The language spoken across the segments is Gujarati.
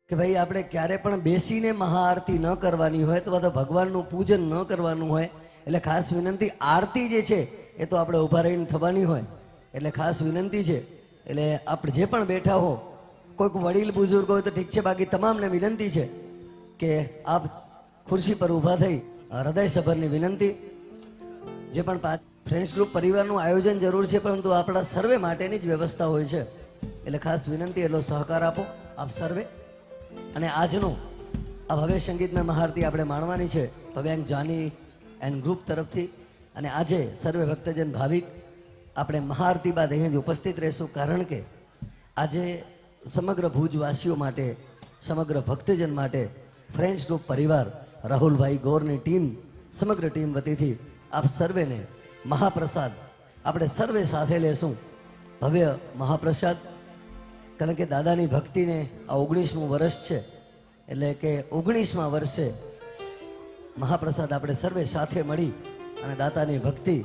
કે ભાઈ આપણે ક્યારે પણ બેસીને મહાઆરતી ન કરવાની હોય અથવા તો ભગવાનનું પૂજન ન કરવાનું હોય એટલે ખાસ વિનંતી, આરતી જે છે એ તો આપણે ઊભા રહીને થવાની હોય એટલે ખાસ વિનંતી છે. એટલે આપણે જે પણ બેઠા હો, કોઈક વડીલ બુઝુર્ગ હોય તો ઠીક છે, બાકી તમામને વિનંતી છે કે આપ ખુરશી પર ઊભા થઈ હૃદયસભરની વિનંતી. જે પણ ફ્રેન્ડ્સ ગ્રુપ પરિવારનું આયોજન જરૂર છે, પરંતુ આપણા સર્વે માટેની જ વ્યવસ્થા હોય છે એટલે ખાસ વિનંતી, એટલો સહકાર આપો આપ સર્વે. અને આજનો આ ભવ્ય સંગીતમય મહાઆરતી આપણે માણવાની છે ભવ્યાંગ જાની એન્ડ ગ્રુપ તરફથી. અને આજે સર્વે ભક્તજન ભાવિક આપણે મહાઆરતી બાદ અહીં જ ઉપસ્થિત રહેશું, કારણ કે આજે સમગ્ર ભુજવાસીઓ માટે, સમગ્ર ભક્તજન માટે ફ્રેન્ડ્સ ગ્રુપ પરિવાર, રાહુલભાઈ ગોરની ટીમ, સમગ્ર ટીમ વતીથી આપ સર્વેને મહાપ્રસાદ આપણે સર્વે સાથે લેશું. ભવ્ય મહાપ્રસાદ, કારણ કે દાદાની ભક્તિને આ 19મું વર્ષ છે એટલે કે 19મા વર્ષે મહાપ્રસાદ આપણે સર્વે સાથે મળી અને દાતાની ભક્તિ.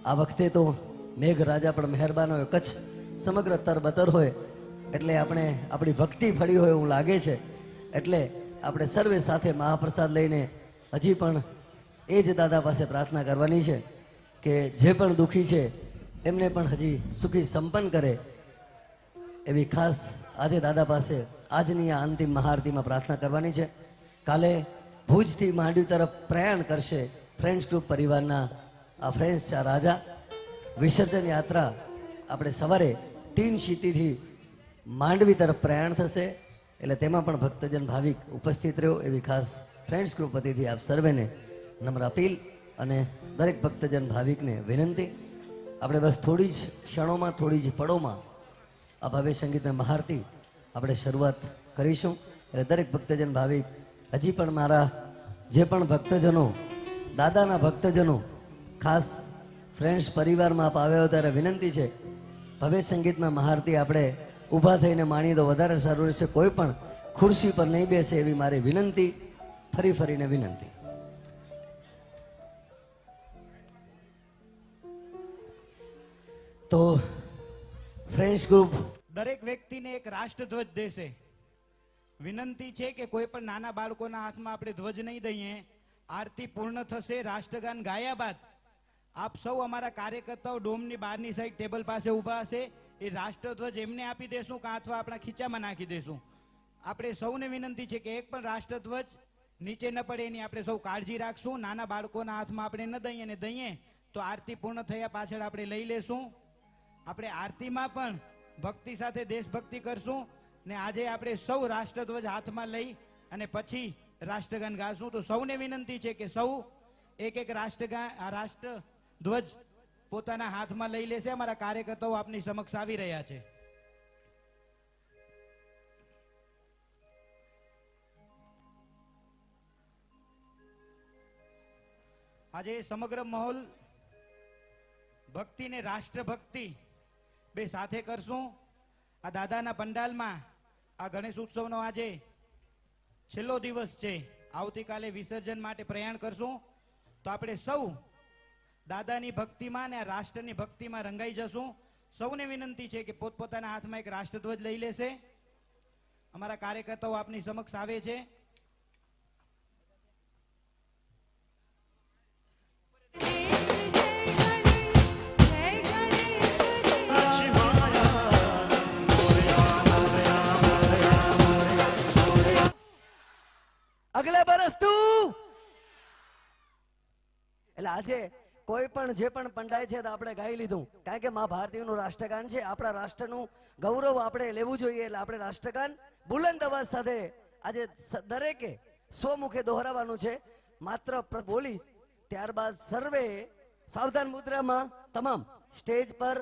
આ વખતે તો મેઘરાજા પણ મહેરબાન હોય, કચ્છ સમગ્ર તરબતર હોય એટલે આપણે આપણી ભક્તિ ફળી હોય એવું લાગે છે. એટલે આપણે સર્વે સાથે મહાપ્રસાદ લઈને હજી પણ એ જ દાદા પાસે પ્રાર્થના કરવાની છે કે જે પણ દુઃખી છે એમને પણ હજી સુખી સંપન્ન કરે, એવી ખાસ આજે દાદા પાસે આજની આ અંતિમ મહાઆરતીમાં પ્રાર્થના કરવાની છે. કાલે ભુજથી માંડવી તરફ પ્રયાણ કરશે ફ્રેન્ડ્સ ગ્રુપ પરિવારના આ ફ્રેન્ડ્સ આ રાજા. વિસર્જન યાત્રા આપણે સવારે 3 સીટીથી માંડવી તરફ પ્રયાણ થશે એટલે તેમાં પણ ભક્તજન ભાવિક ઉપસ્થિત રહ્યો એવી ખાસ ફ્રેન્ડ્સ ગ્રુપ વતીથી આપ સર્વેને નમ્ર અપીલ અને દરેક ભક્તજન ભાવિકને વિનંતી. આપણે બસ થોડી જ ક્ષણોમાં, થોડી જ પળોમાં આ ભવ્ય સંગીતની મહાઆરતી આપણે શરૂઆત કરીશું. એટલે દરેક ભક્તજન ભાવિક, હજી પણ મારા જે પણ ભક્તજનો, દાદાના ભક્તજનો, ખાસ ફ્રેન્ડ્સ પરિવારમાં આપ આવ્યા હો ત્યારે વિનંતી છે, ભવ્ય સંગીતમાં મહાઆરતી આપણે ઊભા થઈને માણીએ તો વધારે સારું રહેશે. કોઈ પણ ખુરશી પર નહીં બેસે એવી મારી વિનંતી, ફરીને વિનંતી. તો ફ્રેન્ડ્સ ગ્રુપ દરેક વ્યક્તિને એક રાષ્ટ્રધ્વજ દેશે. વિનંતી છે કે કોઈ પણ નાના બાળકોના હાથમાં આપણે ધ્વજ નહીં દઈએ. આરતી પૂર્ણ થશે, રાષ્ટ્રગાન ગાયા બાદ આપ સૌ અમારા કાર્યકર્તાઓ ડોમની બહારની સાઈડ ટેબલ પાસે ઊભા હશે. એ રાષ્ટ્રધ્વજ એમને આપી દેશું કે અથવા આપણા ખીચામાં નાખી દેશું. આપણે સૌને વિનંતી છે કે એક પણ રાષ્ટ્રધ્વજ નીચે ન પડે એની આપણે સૌ કાળજી રાખશું. નાના બાળકોના હાથમાં આપણે ન દઈએ, અને દઈએ તો આરતી પૂર્ણ થયા પાછળ આપણે લઈ લેશું. આપણે આરતીમાં પણ ભક્તિ સાથે દેશભક્તિ કરશું ને આજે આપણે સૌ રાષ્ટ્રધ્વજ હાથમાં લઈ અને પછી રાષ્ટ્રગાન ગાશું. તો સૌને વિનંતી છે કે સૌ એક રાષ્ટ્રધ્વજ પોતાના હાથમાં લઈ લેશે. અમારા કાર્યકર્તાઓ આપની સમક્ષ આવી રહ્યા છે. આજે સમગ્ર માહોલ ભક્તિ ને રાષ્ટ્રભક્તિ બે સાથે કરશું. આ દાદાના પંડાલમાં આ ગણેશ ઉત્સવનો આજે છેલ્લો દિવસ છે. આવતીકાલે વિસર્જન માટે પ્રયાણ કરશું. તો આપણે સૌ દાદાની ભક્તિમાં અને રાષ્ટ્રની ભક્તિમાં રંગાઈ જશું. સૌને વિનંતી છે કે પોતપોતાના હાથમાં એક રાષ્ટ્રધ્વજ લઈ લેશે. અમારા કાર્યકર્તાઓ આપની સમક્ષ આવે છે. અગલે બરસ તું. એટલે આજે કોઈ પણ જે પણ પંડાય છે તો આપણે ગાઈ લીધું, કારણ કે મા ભારતીનું રાષ્ટ્રગાન છે. આપણા રાષ્ટ્રનું ગૌરવ આપણે લેવું જોઈએ એટલે આપણે રાષ્ટ્રગાન બુલંદ અવાજ સાથે આજે દરેકે સ્વમુખે દોહરાવવાનું છે. માત્ર બોલીશ ત્યારબાદ સર્વે સાવધાન મુદ્રામાં તમામ સ્ટેજ પર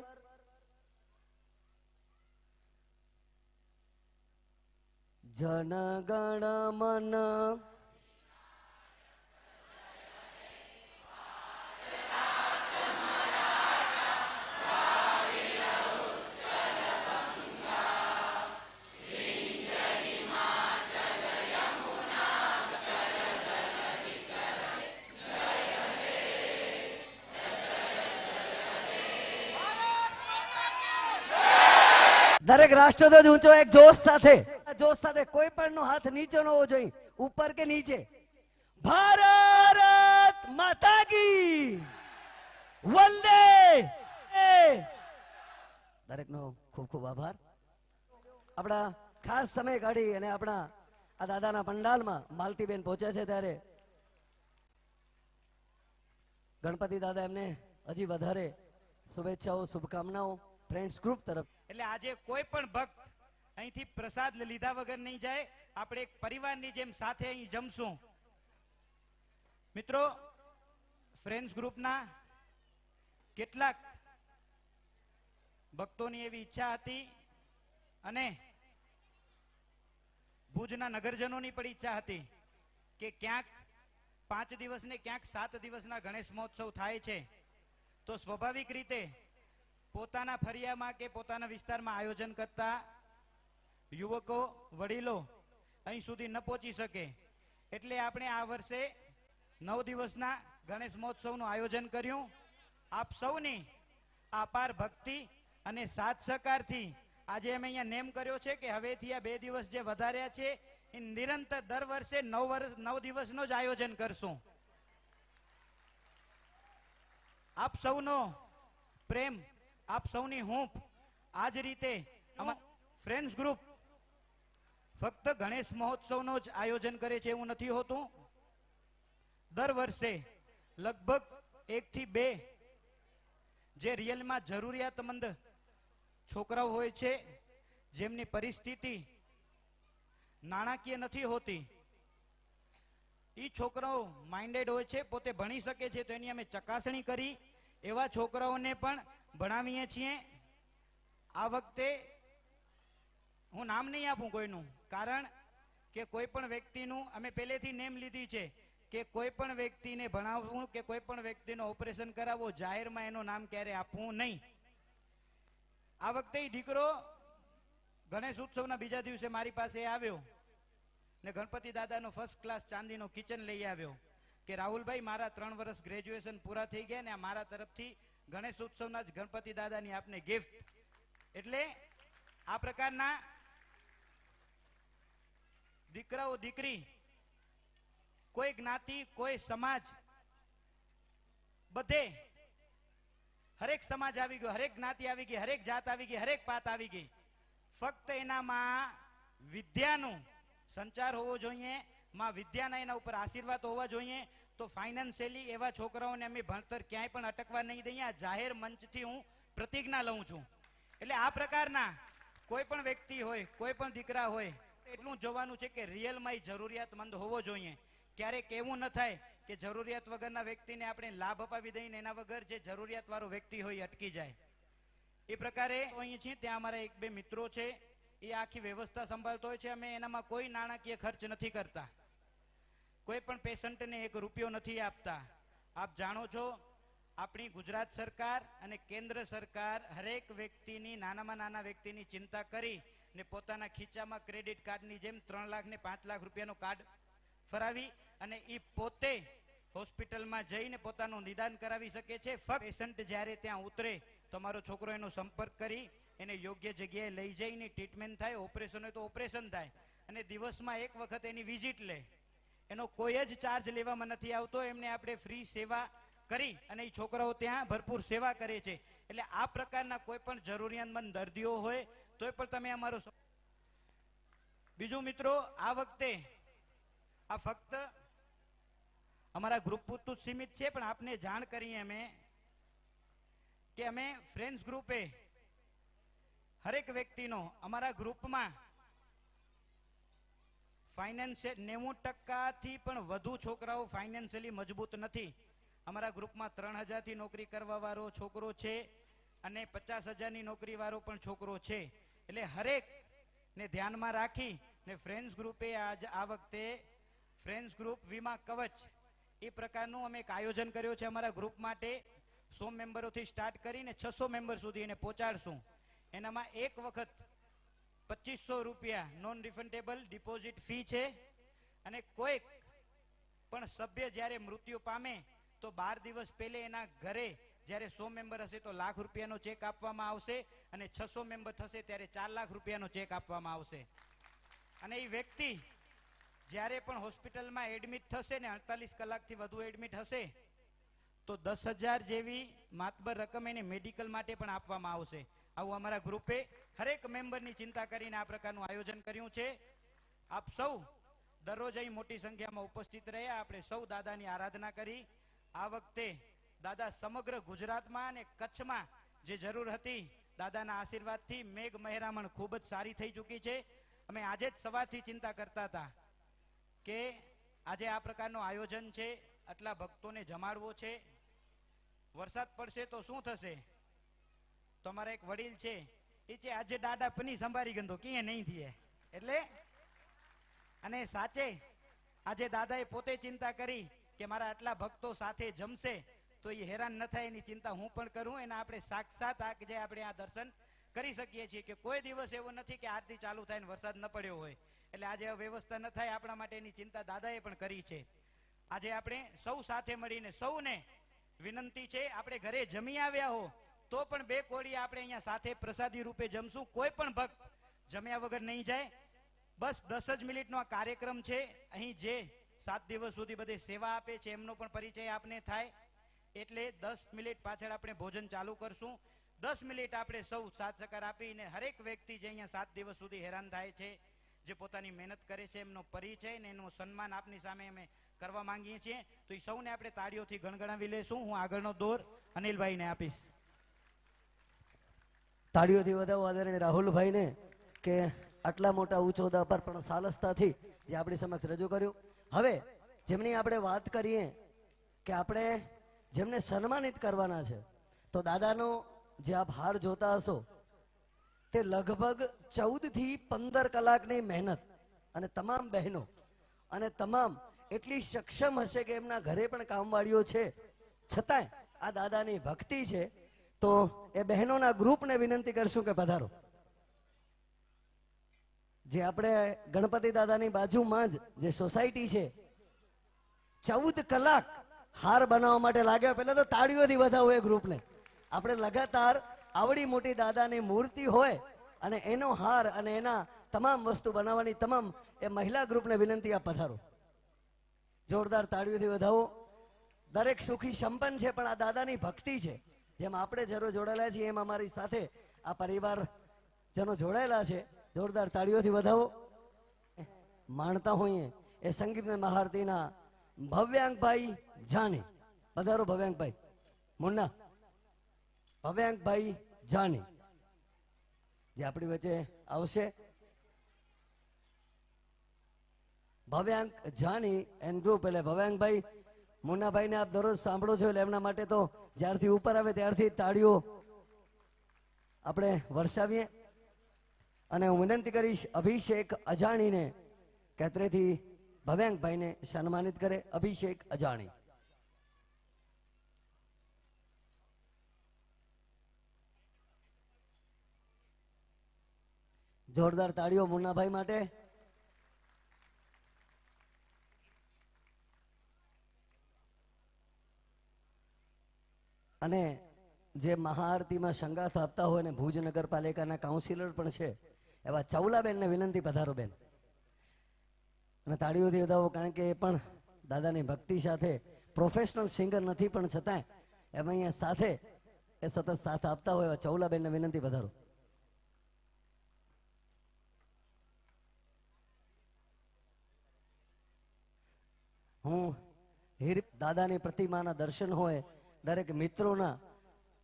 જન ગણ મન દરેક રાષ્ટ્રધ્વજ ઊંચો એક જોશ સાથે જોશ સાથે કોઈ પણ નો હાથ નીચે ન હોવો જોઈએ, ઉપર કે નીચે. ભારત માતા કી વંદે. દરેકનો ખૂબ ખૂબ આભાર. આપણા ખાસ સમય કાઢી અને આપણા આ દાદાના પંડાલમાં માલતીબેન પહોંચ્યા છે ત્યારે ગણપતિ દાદા એમને હજી વધારે શુભેચ્છાઓ, શુભકામનાઓ ફ્રેન્ડ્સ ગ્રુપ તરફ. એટલે આજે કોઈ પણ ભક્ત અહીંથી પ્રસાદ લીધા વગર નહીં જાય. આપણે એક પરિવારની જેમ સાથે અહીં જમશું. મિત્રો, ફ્રેન્ડ્સ ગ્રુપના કેટલાક ભક્તોની એવી ઈચ્છા હતી અને ભુજના નગરજનોની પણ ઈચ્છા હતી કે ક્યાંક 5 દિવસ ને ક્યાંક 7 દિવસના ગણેશ મહોત્સવ થાય છે તો સ્વાભાવિક રીતે પોતાના ફરિયામાં કે પોતાના વિસ્તારમાં આયોજન કરતા યુવકો, વડીલો અહીં સુધી ન પહોંચી શકે. એટલે આપણે આ વર્ષે 9 દિવસના ગણેશ મહોત્સવનું આયોજન કર્યું. આપ સૌની અપાર ભક્તિ અને સાથ સહકારથી આજે અમે અહીંયા નેમ કર્યો છે કે હવેથી આ 2 દિવસ જે વધાર્યા છે એ નિરંતર દર વર્ષે 9 દિવસનો જ આયોજન કરશું. આપ સૌનો પ્રેમ, આપ સૌની હૂંફ આ જ રીતે ફ્રેન્ડ્સ ગ્રુપ ફક્ત ગણેશ મહોત્સવનો જ આયોજન કરે છે એવું નથી હોતું. દર વર્ષે લગભગ 1 થી 2 જે રિયલમાં જરૂરિયાતમંદ છોકરાઓ હોય છે, જેમની પરિસ્થિતિ નાણાકીય નથી હોતી, એ છોકરાઓ માઇન્ડેડ હોય છે, પોતે ભણી શકે છે, તો એની અમે ચકાસણી કરી એવા છોકરાઓને પણ ભણાવીએ છીએ. આ વખતે હું નામ નહીં આપું કોઈનું, કારણ કે કોઈ પણ વ્યક્તિનું અમે પહેલેથી નેમ લીધી છે કે કોઈ પણ વ્યક્તિને ભણાવવું કે કોઈ પણ વ્યક્તિનું ઓપરેશન કરાવવું જાહેરમાં એનું નામ ક્યારે આપવું નહીં. આ વખતે દીકરો ગણેશ ઉત્સવના બીજા દિવસે મારી પાસે આવ્યો ને ગણપતિ દાદાનો ફર્સ્ટ ક્લાસ ચાંદીનો કિચન લઈ આવ્યો કે રાહુલભાઈ, મારા 3 વર્ષ ગ્રેજ્યુએશન પૂરા થઈ ગયા ને આ મારા તરફથી ગણેશ ઉત્સવના જ ગણપતિ દાદાની આપને ગિફ્ટ. એટલે આ પ્રકારના દીકરાઓ, દીકરી, કોઈ જ્ઞાતિ, કોઈ સમાજ, બધે હરેક સમાજ આવી ગયો, હરેક જ્ઞાતિ આવી ગઈ, હરેક જાત આવી ગઈ, હરેક પાત આવી ગઈ. ફક્ત એનામાં વિદ્યાનું સંચાર હોવો જોઈએ, માં વિદ્યાના એના ઉપર આશીર્વાદ હોવા જોઈએ. તો ફાઇનાન્શિયલી એવા છોકરાઓને અમે ભણતર ક્યાંય પણ અટકવા નહીં દઈએ. આ જાહેર મંચથી હું પ્રતિજ્ઞા લઉં છું. એટલે આ પ્રકારના કોઈ પણ વ્યક્તિ હોય, કોઈ પણ દીકરા હોય, એટલું જોવાનું છે કે રિયલમાં એ જરૂરિયાતમંદ હોવો જોઈએ. ક્યારેક એવું ન થાય કે જરૂરિયાત વગરના વ્યક્તિને આપણે લાભ અપાવી દઈને એના વગર જે જરૂરિયાત વાળો વ્યક્તિ હોય અટકી જાય. એ પ્રકારે અહીં છીએ ત્યાં અમારા 1-2 મિત્રો છે, એ આખી વ્યવસ્થા સંભાળતો હોય છે. અમે એનામાં કોઈ નાણાકીય ખર્ચ નથી કરતા, કોઈ પણ પેશન્ટને 1 રૂપિયો નથી આપતા. આપ જાણો છો, આપણી ગુજરાત સરકાર અને કેન્દ્ર સરકાર હરેક વ્યક્તિની, નાનામાં નાના વ્યક્તિની ચિંતા કરી ને પોતાના ખીચામાં ક્રેડિટ કાર્ડની જેમ 3 લાખ ને 5 લાખ રૂપિયાનું કાર્ડ ફરાવી અને એ પોતે હોસ્પિટલમાં જઈને પોતાનું નિદાન કરાવી શકે છે. ફક્ત પેશન્ટ જ્યારે ત્યાં ઉતરે તો મારો છોકરો એનો સંપર્ક કરી એને યોગ્ય જગ્યાએ લઈ જઈને ટ્રીટમેન્ટ થાય. ઓપરેશન હોય તો ઓપરેશન થાય અને દિવસમાં 1 વખત એની વિઝિટ લે. એનો કોઈ જ ચાર્જ લેવામાં નથી આવતો. એમને આપણે ફ્રી સેવા કરી અને એ છોકરાઓ ત્યાં ભરપૂર સેવા કરે છે. એટલે આ પ્રકારના કોઈ પણ જરૂરિયાતમંદ દર્દીઓ હોય તોય પણ તમે અમારો. બીજું મિત્રો, આ વખતે આ ફક્ત અમારા ગ્રુપ પૂરતું જ સીમિત છે, પણ આપને જાણ કરીએ અમે કે અમે ફ્રેન્ડ્સ ગ્રુપે હરેક વ્યક્તિનો અમારા ગ્રુપમાં ફાઇનાન્શિયલ 90% થી પણ વધુ છોકરાઓ ફાઇનાન્શિયલી મજબૂત નથી. અમારા ગ્રુપમાં 3000 થી નોકરી કરવા વાળો છોકરો છે અને 50,000 ની નોકરી વાળો પણ છોકરો છે. એટલે હરેક ને ધ્યાનમાં રાખી ને ફ્રેન્ડ્સ ગ્રુપે આ વખતે ફ્રેન્ડ્સ ગ્રુપ વીમા કવચ એ પ્રકારનું અમે એક આયોજન કર્યો છે અમારા ગ્રુપ માટે. 100 મેમ્બરોથી સ્ટાર્ટ કરીને 600 મેમ્બર સુધી એને પહોંચાડશું. એનામાં 1 વખત 2500 રૂપિયા નોન રિફંડેબલ ડિપોઝિટ ફી છે અને કોઈ પણ સભ્ય જ્યારે મૃત્યુ પામે તો 12 દિવસ પહેલે એના ઘરે જ્યારે 100 મેમ્બર હશે તો લાખ રૂપિયાનો ચેક આપવામાં આવશે અને 600 મેમ્બર થશે ત્યારે 4 લાખ રૂપિયાનો ચેક આપવામાં આવશે. અને એ વ્યક્તિ જ્યારે પણ હોસ્પિટલમાં એડમિટ થશે ને 48 કલાકથી વધુ એડમિટ હશે તો 10,000 જેવી માતબર રકમ એને મેડિકલ માટે પણ આપવામાં આવશે. આવું અમારા ગ્રુપે હરેક મેમ્બરની ચિંતા કરીને આ પ્રકારનું આયોજન કર્યું છે. આપ સૌ દરરોજ અહીં મોટી સંખ્યામાં ઉપસ્થિત રહ્યા. આપણે સૌ દાદાની આરાધના કરી. આ વખતે દાદા સમગ્ર ગુજરાતમાં અને કચ્છમાં જે જરૂર હતી દાદાના આશીર્વાદથી મેઘ મહેરામણ ખૂબ જ સારી થઈ ચૂકી છે. અમે આજે જ સવારથી ચિંતા કરતા હતા કે આજે આ પ્રકારનું આયોજન છે, આટલા ભક્તોને જમાડવો છે, વરસાદ પડશે તો શું થશે. તમારા એક વડીલ છે એ છે આજે દાદા પની સંભારી ગંદો ક્યાં નહીં થયે એટલે અને સાચે આજે દાદાએ પોતે ચિંતા કરી કે મારા આટલા ભક્તો સાથે જમશે તો એ હેરાન ન થાય એની ચિંતા હું પણ કરું. એના આપણે સાક્ષાત આજે આપણે આ દર્શન કરી શકીએ છીએ કે કોઈ દિવસ એવો નથી કે આરતી ચાલુ થાય ને વરસાદ ન પડ્યો હોય. એટલે આજે વ્યવસ્થા ન થાય આપણા માટે એની ચિંતા દાદાએ પણ કરી છે. આજે આપણે સૌ સાથે મળીને સૌને વિનંતી છે, આપણે ઘરે જમી આવ્યા હો તો પણ 2 કોળી આપણે અહીંયા સાથે પ્રસાદી રૂપે જમશું. કોઈ પણ ભક્ત જમ્યા વગર નહીં જાય. બસ 10 જ મિનિટનો આ કાર્યક્રમ છે. અહીં જે 7 દિવસ સુધી બધે સેવા આપે છે એમનો પણ પરિચય આપને થાય. એટલે 10 મિનિટ પાછળ આપણે ભોજન ચાલુ કરશું. 10 મિનિટ આપણે સૌ સાથ સહકાર આપીને હરેક વ્યક્તિ જે અહીંયા 7 દિવસ સુધી હેરાન થાય છે, જે પોતાની મહેનત કરે છે, એમનો પરિચય ને એનું સન્માન આપની સામે અમે કરવા માંગીએ છીએ. તો એ સૌને આપણે તાળીઓથી ગણગણાવી લેશું. હું આગળનો દોર અનિલભાઈને આપીશ. તાળીઓથી વધાવો આદરણીય રાહુલભાઈને કે આટલા મોટા ઉચ્ચ હોદ્દા પર પણ સાલસતાથી જે આપણી સમક્ષ રજૂ કર્યું. હવે જેમની આપણે વાત કરીએ કે આપણે જેમને સન્માનિત કરવાના છે તો દાદાનો જે આપ હાર જોતા હશો તે લગભગ 14 થી 15 કલાકની મહેનત અને તમામ બહેનો અને તમામ એટલી સક્ષમ હશે કે એમના ઘરે પણ કામવાળીઓ છે, છતાંય આ દાદાની ભક્તિ છે. તો એ બહેનોના ગ્રુપને વિનંતી કરશું કે પધારો. જે આપણે ગણપતિ દાદાની બાજુમાં જ જે સોસાયટી છે 14 કલાક હાર બનાવવા માટે લાગ્યા. પહેલા તો તાળીઓથી વધાવો એ ગ્રુપને. આપણે લગાતાર આવડી મોટી દાદાની મૂર્તિ હોય અને એનો હાર અને એના તમામ વસ્તુ બનાવવાની તમામ એ મહિલા ગ્રુપને વિનંતી આપ પધારો. જોરદાર તાળીઓથી વધાવો. દરેક સુખી સંપન્ન છે પણ આ દાદાની ભક્તિ છે. જેમ આપણે જરૂર જોડાયેલા છીએ એમ અમારી સાથે આ પરિવારજનો જોડાયેલા છે. જોરદાર તાળીઓથી વધાવો. માણતા હોઈએ એ સંગીત મહારતીના ભવ્યાંકભાઈ જાની. પધારો ભવ્યાંકભાઈ. મુન્ના ભવ્યાંકભાઈ જાની જે આપણી વચ્ચે આવશે. ભવ્યાંક જાની એન્ડ ગ્રુપ એટલે ભવ્યાંકભાઈ મુન્નાભાઈને આપ દરરોજ સાંભળો છો એટલે એમના માટે તો જ્યારથી ઉપર આવે ત્યારથી તાળીઓ આપણે વર્ષાવીએ. અને હું વિનંતી કરીશ અભિષેક અજાણીને કેતરેથી ભવ્યાંકભાઈને સન્માનિત કરે. અભિષેક અજાણી. જોરદાર તાળીઓ મુન્નાભાઈ માટે. અને જે મહાઆરતીમાં સંગાથ આપતા હોય ને ભુજ નગરપાલિકાના કાઉન્સિલર પણ છે એવા ચાવલાબેનને વિનંતી પધારો બેન. અને તાળીઓથી વધાવો કારણ કે એ પણ દાદાની ભક્તિ સાથે પ્રોફેશનલ સિંગર નથી પણ છતાંય એમાં અહીંયા સાથે એ સતત સાથ આપતા હોય એવા ચાવલાબેનને વિનંતી પધારો. હું દાદાની પ્રતિમાના દર્શન હોય દરેક મિત્રોના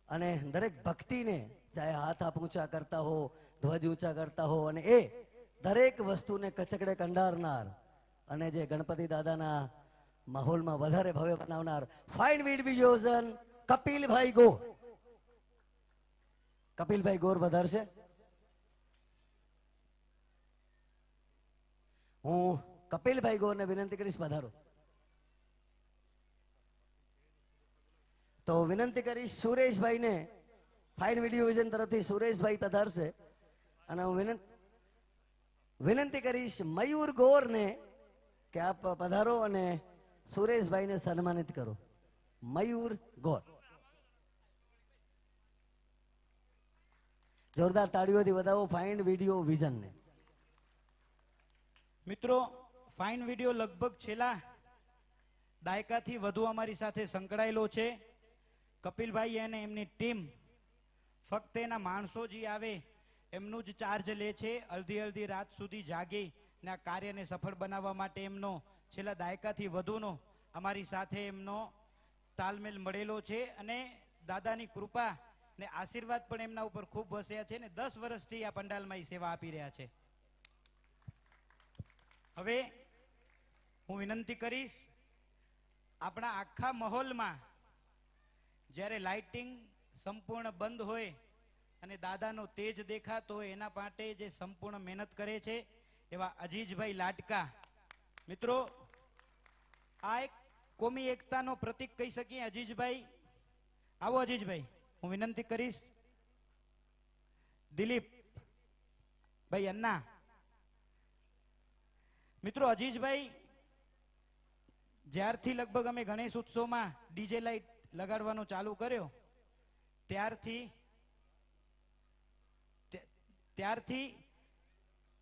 અને દરેક ભક્તિને ચાહે હાથ આપ ઊંચા કરતા હો, ધ્વજ ઊંચા કરતા હો અને એ દરેક વસ્તુને કચકડે કંડારનાર અને જે ગણપતિ દાદાના માહોલમાં વધારે ભવ્ય બનાવનાર ફાઇન વિઝન કપિલભાઈ ગોર. કપિલભાઈ ગોર વધારશે. હું કપિલભાઈ ગોરને વિનંતી કરીશ પધારો. તો વિનંતી કરીશ સુરેશભાઈને ફાઇન વિડીયો વિઝન તરફથી સુરેશભાઈ પધારશે. અને હું વિનંતી કરીશ મયુર ગોરને કે આપ પધારો અને સુરેશભાઈને સન્માનિત કરો. મયુર ગોર. જોરદાર તાળીઓથી વધાવો ફાઇન વિડીયો વિઝનને. મિત્રો, ફાઇન વિડીયો લગભગ છેલ્લા દાયકાથી વધુ અમારી સાથે સંકળાયેલો છે. કપિલભાઈ અને એમની ટીમ ફક્ત એના માણસો જે આવે એમનું જ ચાર્જ લે છે. અડધી અડધી રાત સુધી જાગી ને આ કાર્યને સફળ બનાવવા માટે એમનો છેલ્લા દાયકાથી વધુનો અમારી સાથે એમનો તાલમેલ મળેલો છે. અને દાદાની કૃપા ને આશીર્વાદ પણ એમના ઉપર ખૂબ વસ્યા છે ને 10 વર્ષથી આ પંડાલમાં ઈ સેવા આપી રહ્યા છે. હવે હું વિનંતી કરીશ, આપણા આખા માહોલમાં જ્યારે લાઇટિંગ સંપૂર્ણ બંધ હોય અને દાદાનો તેજ દેખાતો હોય એના માટે જે સંપૂર્ણ મહેનત કરે છે એવા અજીજભાઈ લાડકા મિત્રો, આ એક કોમી એકતાનો પ્રતીક કહી શકીએ. અજીજભાઈ આવો. અજીજભાઈ, હું વિનંતી કરીશ. દિલીપ ભાઈ અન્ના. મિત્રો, અજીજભાઈ જ્યારથી લગભગ અમે ગણેશ ઉત્સવમાં ડીજે લાઇટ લગાડવાનો ચાલુ કર્યો ત્યારથી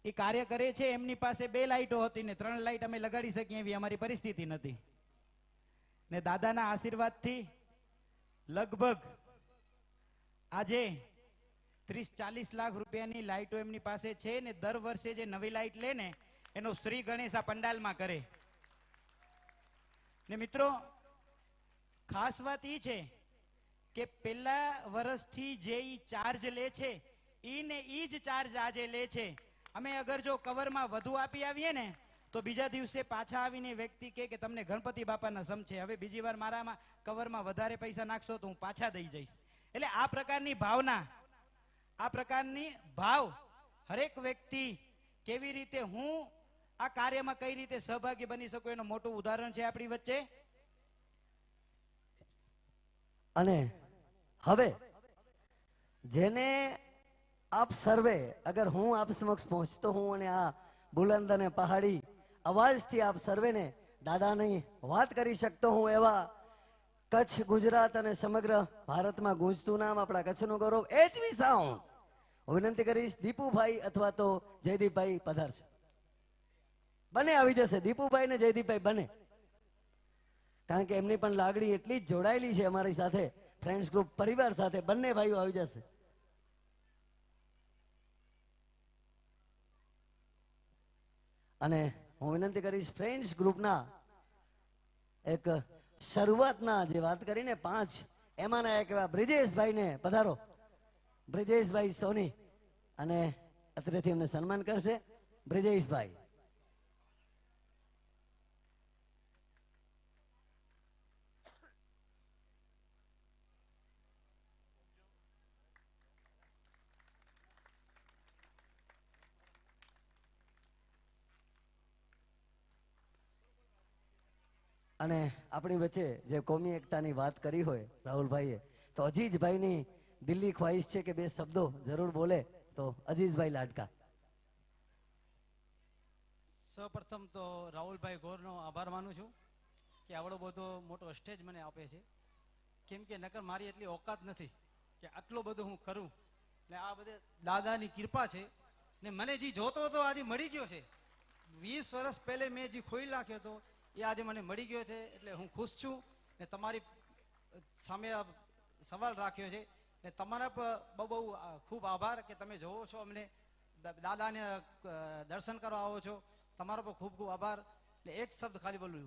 એ કાર્ય કરે છે. એમની પાસે 2 લાઇટો હતી ને 3 લાઇટ અમે લગાડી શકીએ એવી અમારી પરિસ્થિતિ નથી. ને દાદાના આશીર્વાદથી લગભગ આજે 30-40 લાખ રૂપિયાની લાઇટો એમની પાસે છે ને દર વર્ષે જે નવી લાઇટ લે ને એનો શ્રી ગણેશ આ પંડાલમાં કરે. ને મિત્રો, ખાસ વાત એ છે કે પેલા વર્ષથી જે ઈ ચાર્જ લે છે ઈ ને ઈ જ ચાર્જ આજે લે છે. અમે અગર જો કવરમાં વધુ આપી આવીએ ને તો બીજા દિવસે પાછા આવીને વ્યક્તિ કે તમને ગણપતિ બાપાના સમ છે, હવે બીજી વાર મારામાં કવરમાં વધારે પૈસા નાખશો તો હું પાછા દઈ જઈશ. એટલે આ પ્રકારની ભાવના, આ પ્રકારની ભાવ હરેક વ્યક્તિ કેવી રીતે હું આ કાર્યમાં કઈ રીતે સહભાગી બની શકું એનું મોટું ઉદાહરણ છે આપણી વચ્ચે. અને હવે જેને આપ સર્વે, અગર હું આપ સમક્ષ પહોંચતો હું અને આ બુલંદ અને પહાડી અવાજથી આપ સર્વેને દાદાની વાત કરી શકતો હું એવા કચ્છ, ગુજરાત અને સમગ્ર ભારતમાં ગુંજતું નામ આપણા કચ્છનું ગૌરવ એચવી સાઉન્ડ. હું વિનંતી કરીશ દીપુભાઈ અથવા તો જયદીપભાઈ પધારશે. બંને આવી જશે, દીપુભાઈ ને જયદીપભાઈ બંને, કારણ કે એમની પણ લાગણી એટલી જ જોડાયેલી છે અમારી સાથે, ફ્રેન્ડ્સ ગ્રુપ પરિવાર સાથે. બંને ભાઈઓ આવી જશે. અને હું વિનંતી કરીશ ફ્રેન્ડ્સ ગ્રુપના એક શરૂઆતના જે વાત કરીને 5 એમાંના એક એવા બ્રિજેશભાઈને પધારો. બ્રિજેશભાઈ સોની અને અત્રેથી એમને સન્માન કરશે બ્રિજેશભાઈ. અને આપણી વચ્ચે જે કોમી એકતાની વાત કરી હોય રાહુલભાઈએ, તો અજીજભાઈની દિલ્હી ખ્વાહિશ છે કે 2 શબ્દો જરૂર બોલે. તો અજીજભાઈ લાડકા. સૌપ્રથમ તો રાહુલભાઈ ગોરનો આભાર માનું છું કે આવડો બધો મોટો સ્ટેજ મને આપે છે. કેમ કે નકર મારી એટલી ઓકાત નથી કે આટલો બધો હું કરું. ને આ બધે દાદાની કૃપા છે ને મને જે જોતો હતો આજે મળી ગયો છે. 20 વર્ષ પહેલે મેં જે ખોઈ નાખ્યો હતો એ આજે મને મળી ગયો છે, એટલે હું ખુશ છું. ને તમારી સામે સવાલ રાખ્યો છે ને તમારા બહુ બહુ ખૂબ આભાર કે તમે જોવો છો, અમને દાદાને દર્શન કરવા આવો છો. તમારો પણ ખૂબ ખૂબ આભાર. ને એક શબ્દ ખાલી બોલું,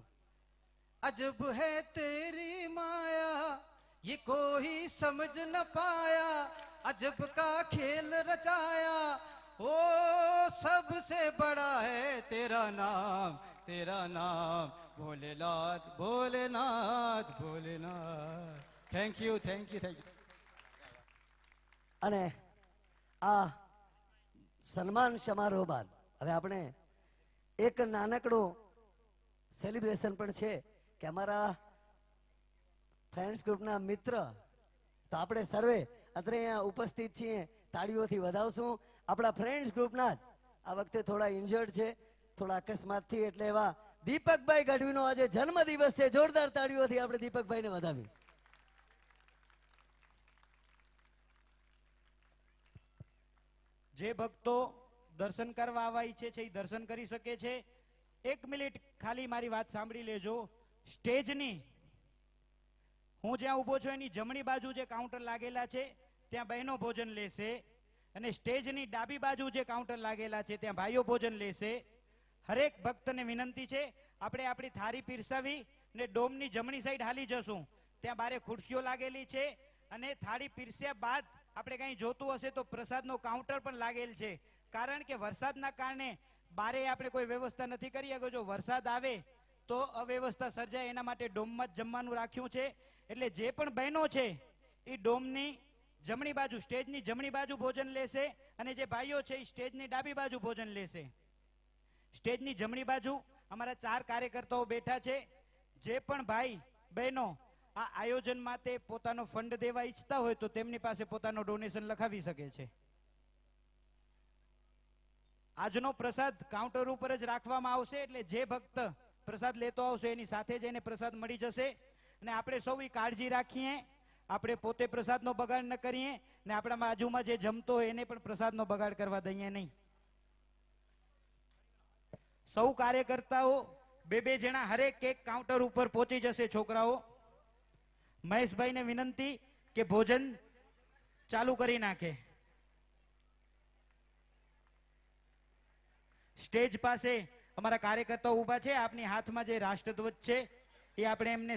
અજબ હૈ તેરી માયા ये कोई समझ न पाया, अजब का खेल रचाया, ओ सबसे बड़ा है तेरा नाम Bholenath Bholenath Bholenath. Thank you thank you thank you. અને આ સન્માન સમારોહ બાદ હવે આપણે એક નાનકડું સેલિબ્રેશન પણ છે કે અમારા ફ્રેન્ડ્સ ગ્રુપના મિત્ર, તો આપણે સર્વે અત્રે અહીંયા ઉપસ્થિત છીએ, તાળીઓથી વધાવશું. આપણા ફ્રેન્ડ્સ ગ્રુપના જ આ વખતે થોડા ઇન્જર્ડ છે, થોડા અકસ્માતથી, એટલે એવા દીપકભાઈ ગઢવીનો આજે જન્મદિવસ છે. જોરદાર તાળીઓથી આપણે દીપકભાઈને વધાવી. જે ભક્તો દર્શન કરવા આવવા ઈચ્છે છે એ દર્શન કરી શકે છે. 1 મિનિટ ખાલી મારી વાત સાંભળી લેજો. સ્ટેજની હું જ્યાં ઊભો છું એની જમણી બાજુ જે કાઉન્ટર લાગેલા છે ત્યાં બહેનો ભોજન લેશે, અને સ્ટેજની ડાબી બાજુ જે કાઉન્ટર લાગેલા છે ત્યાં ભાઈઓ ભોજન લેશે. હરેક ભક્તને વિનંતી છે, આપણે આપણી થાળી પીરસાવી ને ડોમની જમણી સાઈડ હાલી જશું. ત્યાં બારે ખુરશીઓ લાગેલી છે, અને થાળી પીરસ્યા બાદ આપણે કંઈ જોતું હશે તો પ્રસાદનો કાઉન્ટર પણ લાગેલ છે. કારણ કે વરસાદના કારણે બારે આપણે કોઈ વ્યવસ્થા નથી કરી. અગર જો વરસાદ આવે તો અવ્યવસ્થા સર્જાય, એના માટે ડોમમાં જ જમવાનું રાખ્યું છે. એટલે જે પણ બહેનો છે એ ડોમની જમણી બાજુ, સ્ટેજની જમણી બાજુ ભોજન લેશે, અને જે ભાઈઓ છે એ સ્ટેજની ડાબી બાજુ ભોજન લેશે. સ્ટેજની જમણી બાજુ અમારા 4 કાર્યકર્તાઓ બેઠા છે. જે પણ ભાઈ બહેનો આ આયોજન માટે પોતાનો ફંડ દેવા ઈચ્છતા હોય તો તેમની પાસે પોતાનો ડોનેશન લખાવી શકે છે. આજનો પ્રસાદ કાઉન્ટર ઉપર જ રાખવામાં આવશે, એટલે જે ભક્ત પ્રસાદ લેતો આવશે એની સાથે જ એને પ્રસાદ મળી જશે. અને આપણે સૌ કાળજી રાખીએ, આપણે પોતે પ્રસાદનો બગાડ ન કરીએ, ને આપણા બાજુમાં જે જમતો હોય એને પણ પ્રસાદનો બગાડ કરવા દઈએ નહીં. સૌ કાર્યકર્તાઓ 2-2 જણા હરેક એક કાઉન્ટર ઉપર પહોંચી જશે. છોકરાઓ, મહેશભાઈને વિનંતી કે ભોજન ચાલુ કરી નાખે. સ્ટેજ પાસે અમારા કાર્યકર્તાઓ ઊભા છે. આપની હાથમાં જે રાષ્ટ્રધ્વજ છે એ આપણે એમને